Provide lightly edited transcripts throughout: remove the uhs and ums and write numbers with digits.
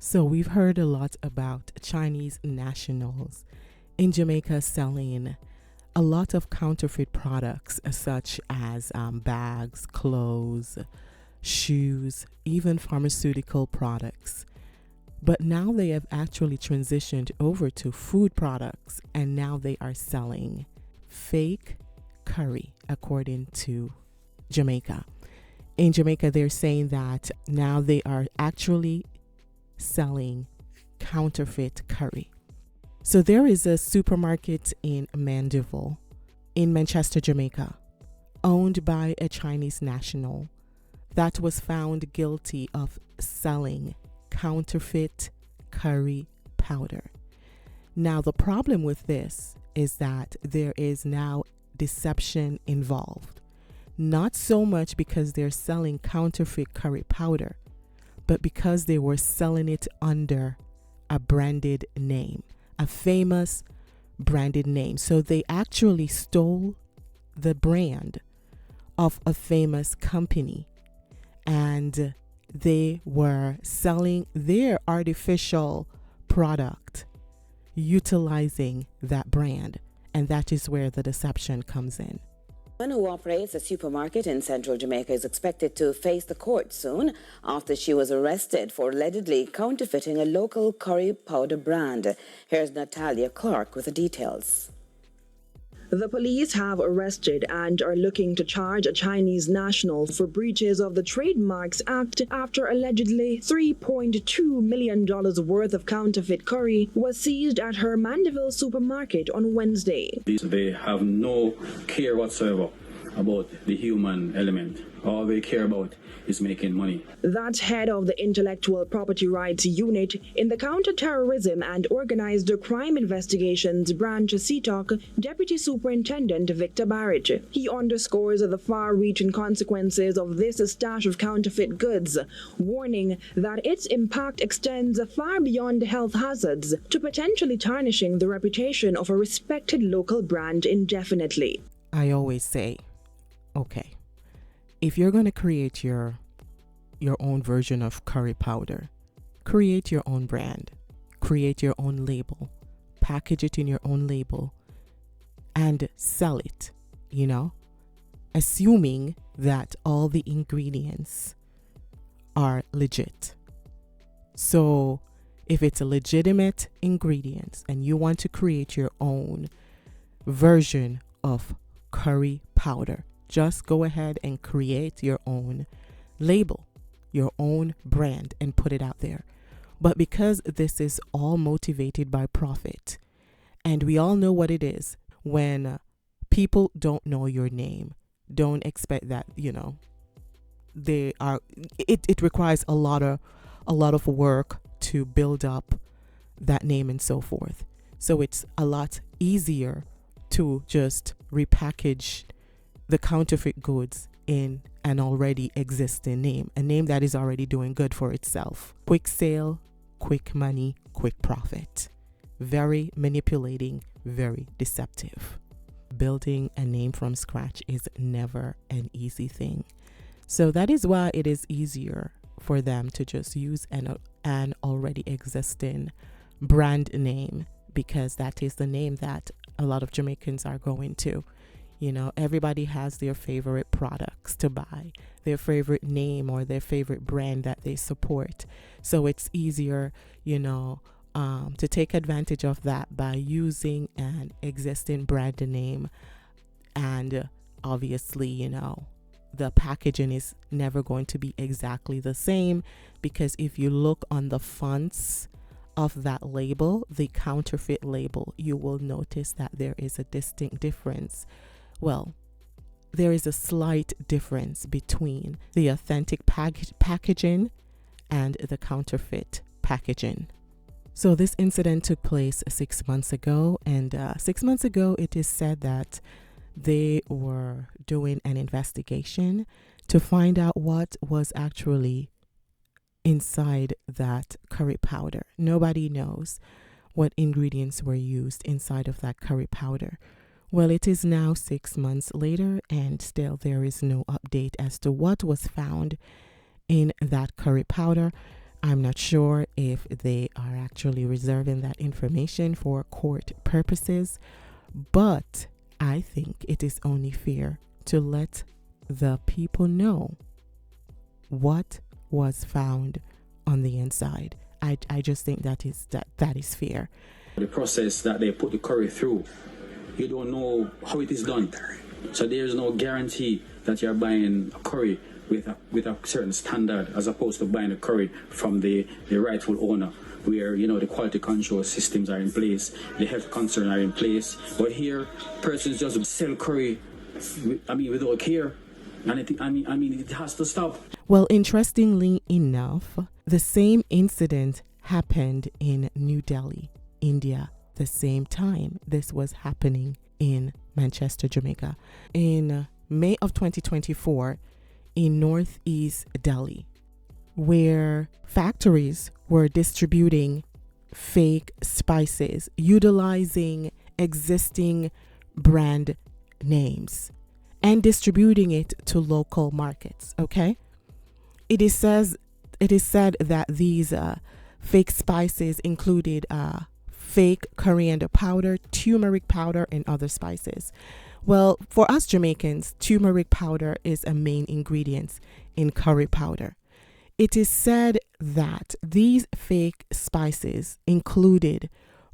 So we've heard a lot about Chinese nationals in Jamaica selling a lot of counterfeit products such as bags, clothes, shoes, even pharmaceutical products. But now they have actually transitioned over to food products, and now they are selling fake curry, according to Jamaica. In Jamaica, they're saying that now they are actually selling counterfeit curry. So there is a supermarket in Mandeville in Manchester, Jamaica, owned by a Chinese national that was found guilty of selling counterfeit curry powder. Now, the problem with this is that there is now deception involved. Not so much because they're selling counterfeit curry powder, but because they were selling it under a branded name, a famous branded name. So they actually stole the brand of a famous company, and they were selling their artificial product utilizing that brand. And that is where the deception comes in. The woman who operates a supermarket in central Jamaica is expected to face the court soon after she was arrested for allegedly counterfeiting a local curry powder brand. Here's Natalia Clark with the details. The police have arrested and are looking to charge a Chinese national for breaches of the Trademarks Act after allegedly $3.2 million worth of counterfeit curry was seized at her Mandeville supermarket on Wednesday. They have no care whatsoever about the human element. All they care about is making money. That's head of the Intellectual Property Rights Unit in the Counter-Terrorism and Organized Crime Investigations Branch CTOC, Deputy Superintendent Victor Barrett. He underscores the far-reaching consequences of this stash of counterfeit goods, warning that its impact extends far beyond health hazards to potentially tarnishing the reputation of a respected local brand indefinitely. I always say, okay, if you're going to create your own version of curry powder, create your own brand, create your own label, package it in your own label, and sell it, assuming that all the ingredients are legit. So if it's a legitimate ingredient and you want to create your own version of curry powder, just go ahead and create your own label, your own brand, and put it out there. But because this is all motivated by profit, and we all know what it is when people don't know your name, don't expect that, they are, it requires a lot of work to build up that name and so forth. So it's a lot easier to just repackage the counterfeit goods in an already existing name, a name that is already doing good for itself. Quick sale, quick money, quick profit. Very manipulating, very deceptive. Building a name from scratch is never an easy thing. So that is why it is easier for them to just use an already existing brand name, because that is the name that a lot of Jamaicans are going to. Everybody has their favorite products to buy, their favorite name or their favorite brand that they support. So it's easier, to take advantage of that by using an existing brand name. And obviously, the packaging is never going to be exactly the same, because if you look on the fonts of that label, the counterfeit label, you will notice that there is a distinct difference. Well, there is a slight difference between the authentic packaging and the counterfeit packaging. So this incident took place 6 months ago, and 6 months ago it is said that they were doing an investigation to find out what was actually inside that curry powder. Nobody knows what ingredients were used inside of that curry powder. Well, it is now 6 months later, and still there is no update as to what was found in that curry powder. I'm not sure if they are actually reserving that information for court purposes, but I think it is only fair to let the people know what was found on the inside. I just think that is fair. The process that they put the curry through, you don't know how it is done. So there's no guarantee that you're buying a curry with a certain standard, as opposed to buying a curry from the rightful owner, where the quality control systems are in place, the health concerns are in place. But here, persons just sell curry, without care, and it has to stop. Well, interestingly enough, the same incident happened in New Delhi, India, the same time this was happening in Manchester, Jamaica, in May of 2024 in Northeast Delhi, where factories were distributing fake spices utilizing existing brand names and distributing it to local markets. Okay, it is said that these fake spices included fake coriander powder, turmeric powder, and other spices. Well, for us Jamaicans, turmeric powder is a main ingredient in curry powder. It is said that these fake spices included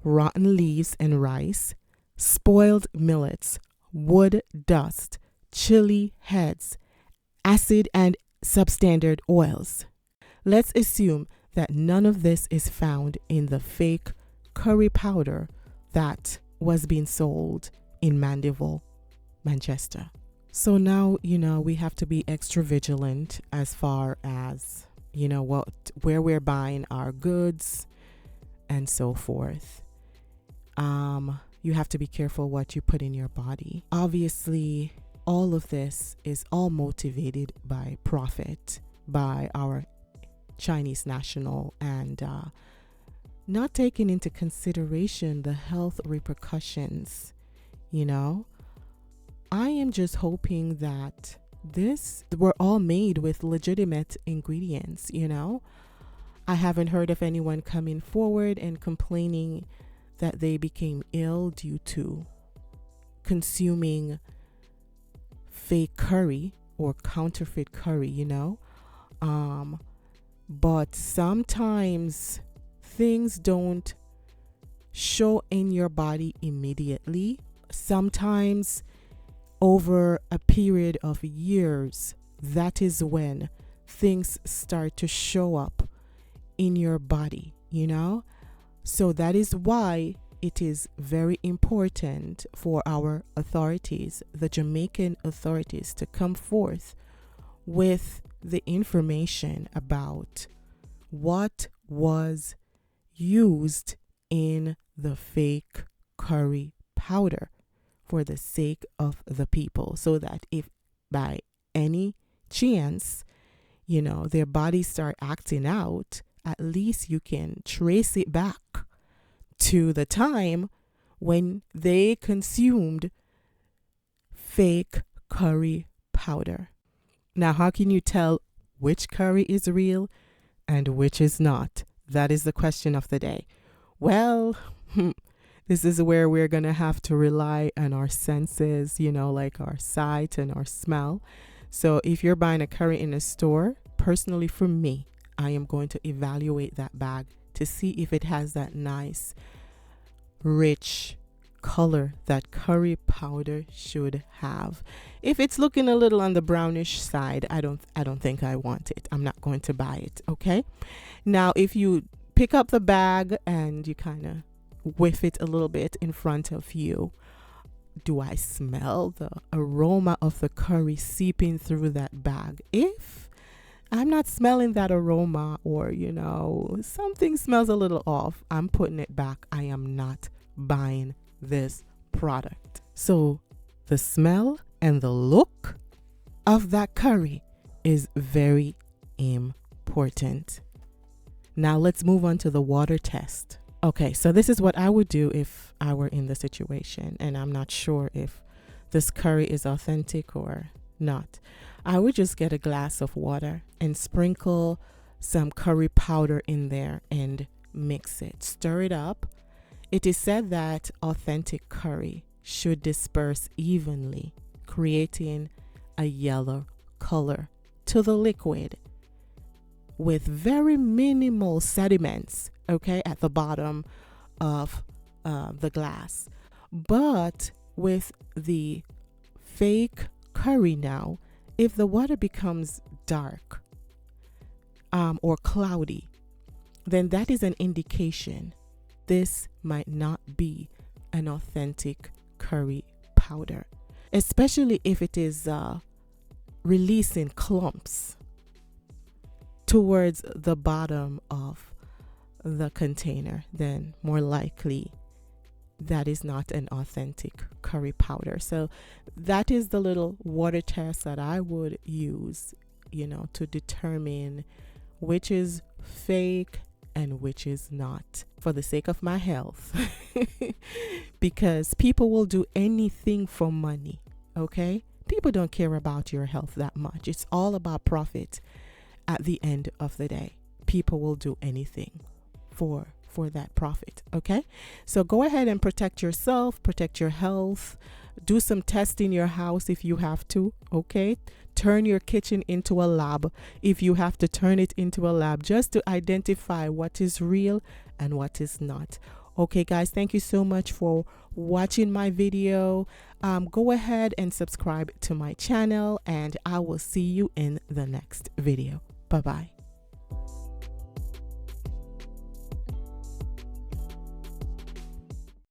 rotten leaves and rice, spoiled millets, wood dust, chili heads, acid, and substandard oils. Let's assume that none of this is found in the fake curry powder that was being sold in Mandeville, Manchester. So now, we have to be extra vigilant as far as, where we're buying our goods and so forth. You have to be careful what you put in your body. Obviously, all of this is all motivated by profit by our Chinese national, and not taking into consideration the health repercussions. I am just hoping that this were all made with legitimate ingredients. I haven't heard of anyone coming forward and complaining that they became ill due to consuming fake curry or counterfeit curry, but sometimes things don't show in your body immediately. Sometimes over a period of years, that is when things start to show up in your body, So that is why it is very important for our authorities, the Jamaican authorities, to come forth with the information about what was used in the fake curry powder for the sake of the people, so that if by any chance, their bodies start acting out, at least you can trace it back to the time when they consumed fake curry powder. Now, how can you tell which curry is real and which is not? That is the question of the day. Well, this is where we're going to have to rely on our senses, like our sight and our smell. So if you're buying a curry in a store, personally for me, I am going to evaluate that bag to see if it has that nice, rich color that curry powder should have. If it's looking a little on the brownish side, I don't think I want it. I'm not going to buy it. Okay. Now, if you pick up the bag and you kind of whiff it a little bit in front of you, do I smell the aroma of the curry seeping through that bag? If I'm not smelling that aroma, or something smells a little off, I'm putting it back. I am not buying this product. So the smell and the look of that curry is very important. Now let's move on to the water test. Okay, so this is what I would do if I were in the situation and I'm not sure if this curry is authentic or not. I would just get a glass of water and sprinkle some curry powder in there and mix it. Stir it up. It is said that authentic curry should disperse evenly, creating a yellow color to the liquid with very minimal sediments, okay, at the bottom of the glass. But with the fake curry now, if the water becomes dark or cloudy, then that is an indication this might not be an authentic curry powder, especially if it is releasing clumps towards the bottom of the container. Then more likely that is not an authentic curry powder. So that is the little water test that I would use, to determine which is fake and which is not, for the sake of my health. Because people will do anything for money, okay? People don't care about your health that much. It's all about profit at the end of the day. People will do anything for that profit, okay? So go ahead and protect yourself, protect your health. Do some tests in your house if you have to, okay? Turn your kitchen into a lab if you have to turn it into a lab, just to identify what is real and what is not. Okay, guys, thank you so much for watching my video. Go ahead and subscribe to my channel, and I will see you in the next video. Bye-bye.